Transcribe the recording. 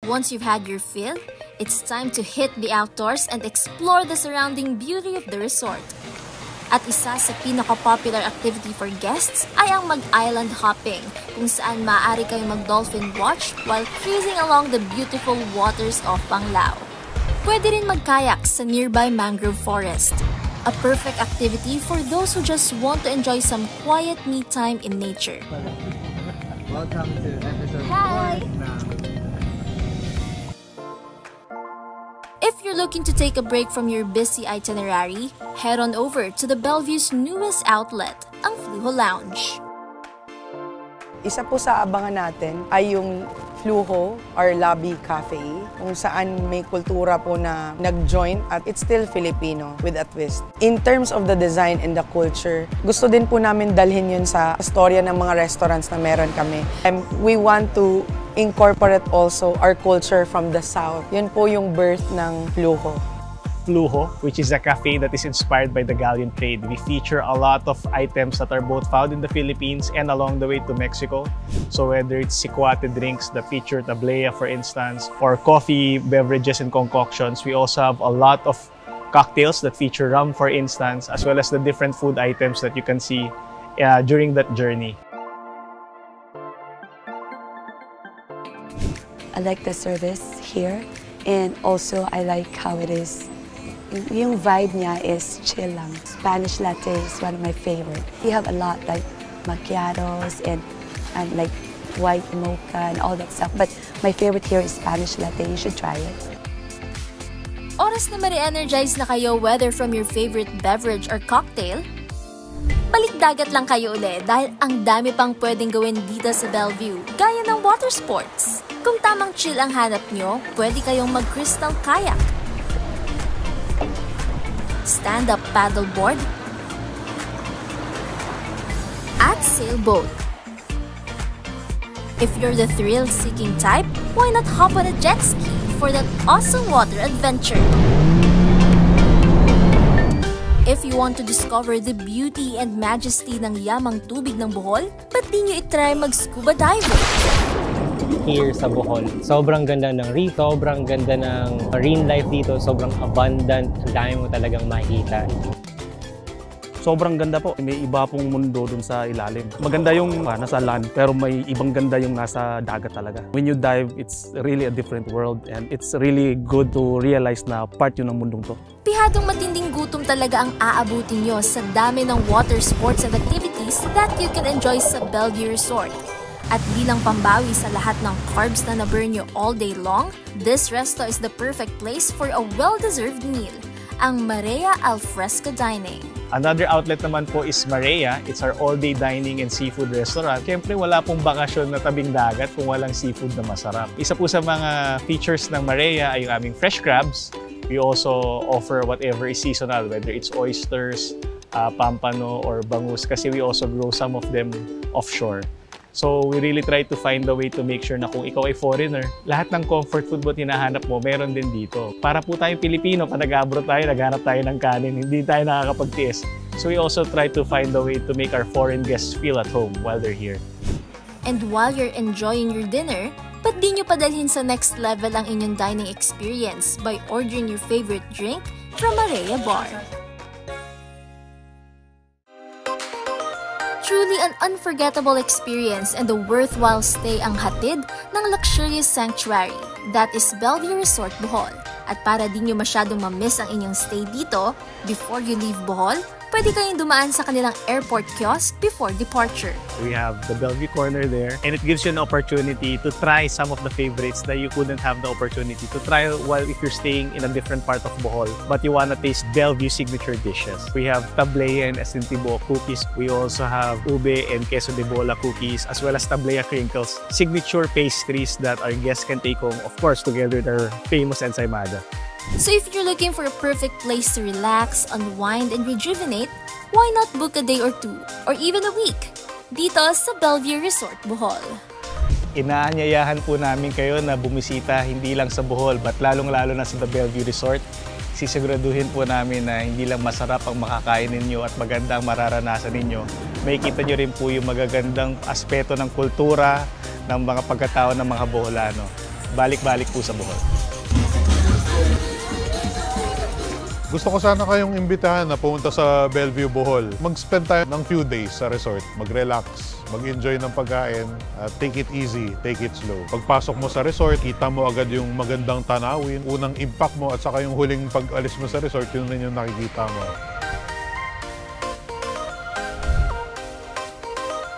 Once you've had your fill, it's time to hit the outdoors and explore the surrounding beauty of the resort. At isa sa pinaka-popular activity for guests ay ang mag-island hopping, kung saan maaari kayong mag-dolphin watch while cruising along the beautiful waters of Panglao. Pwede rin mag-kayak sa nearby mangrove forest. A perfect activity for those who just want to enjoy some quiet me time in nature. Welcome to episode 4 Hi! If you're looking to take a break from your busy itinerary, head on over to the Bellevue's newest outlet, ang Flujo Lounge. Isa po sa abangan natin ay yung Flujo or Lobby Cafe, kung saan may kultura po na nag-join at it's still Filipino with a twist. In terms of the design and the culture, gusto din po namin dalhin yun sa storya ng mga restaurants na meron kami. And we want to incorporate also our culture from the South. Yun po yung birth ng Flujo. Flujo, which is a cafe that is inspired by the galleon trade. We feature a lot of items that are both found in the Philippines and along the way to Mexico. So whether it's sikwate drinks that feature tablea, for instance, or coffee, beverages, and concoctions, we also have a lot of cocktails that feature rum, for instance, as well as the different food items that you can see during that journey. I like the service here, and also I like how it is. Yung vibe niya is chill lang. Spanish latte is one of my favorite. You have a lot like macchiatos and like white mocha and all that stuff. But my favorite here is Spanish latte. You should try it. Oras na ma-re-energize na kayo whether from your favorite beverage or cocktail, balik dagat lang kayo uli dahil ang dami pang pwedeng gawin dito sa Bellevue, gaya ng water sports. Kung tamang chill ang hanap nyo, pwede kayong mag-crystal kayak, stand-up paddleboard, at sailboat. If you're the thrill-seeking type, why not hop on a jet ski for that awesome water adventure? If you want to discover the beauty and majesty ng yamang tubig ng Bohol, ba't di nyo itry mag-scuba diving? Here sa Bohol, sobrang ganda ng reef, sobrang ganda ng marine life dito, sobrang abundant, ang dami mo talagang makikita. Sobrang ganda po. May iba pong mundo dun sa ilalim. Maganda yung nasa land, pero may ibang ganda yung nasa dagat talaga. When you dive, it's really a different world and it's really good to realize na part yun ng mundong to. Pihadong matinding gutom talaga ang aabutin nyo sa dami ng water sports and activities that you can enjoy sa Bellevue Resort. At bilang pambawi sa lahat ng carbs na na-burn nyo all day long, this resto is the perfect place for a well-deserved meal, ang Marea Alfresco Dining. Another outlet naman po is Marea. It's our all-day dining and seafood restaurant. Siyempre, wala pong bakasyon na tabing dagat kung walang seafood na masarap. Isa po sa mga features ng Marea ay yung aming fresh crabs. We also offer whatever is seasonal, whether it's oysters, pampano, or bangus, kasi we also grow some of them offshore. So we really try to find a way to make sure na kung ikaw ay foreigner, lahat ng comfort food mo hinahanap mo, meron din dito. Para po tayong Pilipino, pag nag-abroad tayo, naghanap tayo ng kanin, hindi tayo nakakapagtiis. So we also try to find a way to make our foreign guests feel at home while they're here. And while you're enjoying your dinner, ba't di nyo padalhin sa next level ang inyong dining experience by ordering your favorite drink from Marea Bar? Truly an unforgettable experience and a worthwhile stay ang hatid ng luxurious sanctuary that is Bellevue Resort Bohol. At para di nyo masyadong ma-miss ang inyong stay dito, before you leave Bohol, pwede kayong dumaan sa kanilang airport kiosk before departure. We have the Bellevue Corner there, and it gives you an opportunity to try some of the favorites that you couldn't have the opportunity to try while if you're staying in a different part of Bohol, but you wanna taste Bellevue signature dishes. We have tablea and asintibo cookies. We also have ube and queso de bola cookies, as well as tablea crinkles, signature pastries that our guests can take home, of course, together with our famous ensaymada. So if you're looking for a perfect place to relax, unwind, and rejuvenate, why not book a day or two, or even a week, dito sa Bellevue Resort Bohol? Inaanyayahan po namin kayo na bumisita hindi lang sa Bohol, but lalong-lalo na sa The Bellevue Resort. Sisiguraduhin po namin na hindi lang masarap ang makakain ninyo at maganda ang mararanasan ninyo. Makikita nyo rin po yung magagandang aspeto ng kultura ng mga pagkatao ng mga Boholano. balik-balik po sa Bohol. Gusto ko sana kayong imbitahan na pumunta sa Bellevue, Bohol. Mag-spend tayo ng few days sa resort, mag-relax, mag-enjoy ng pagkain, take it easy, take it slow. Pagpasok mo sa resort, kita mo agad yung magandang tanawin, unang impact mo at saka yung huling pag-alis mo sa resort, yun rin yung nakikita mo.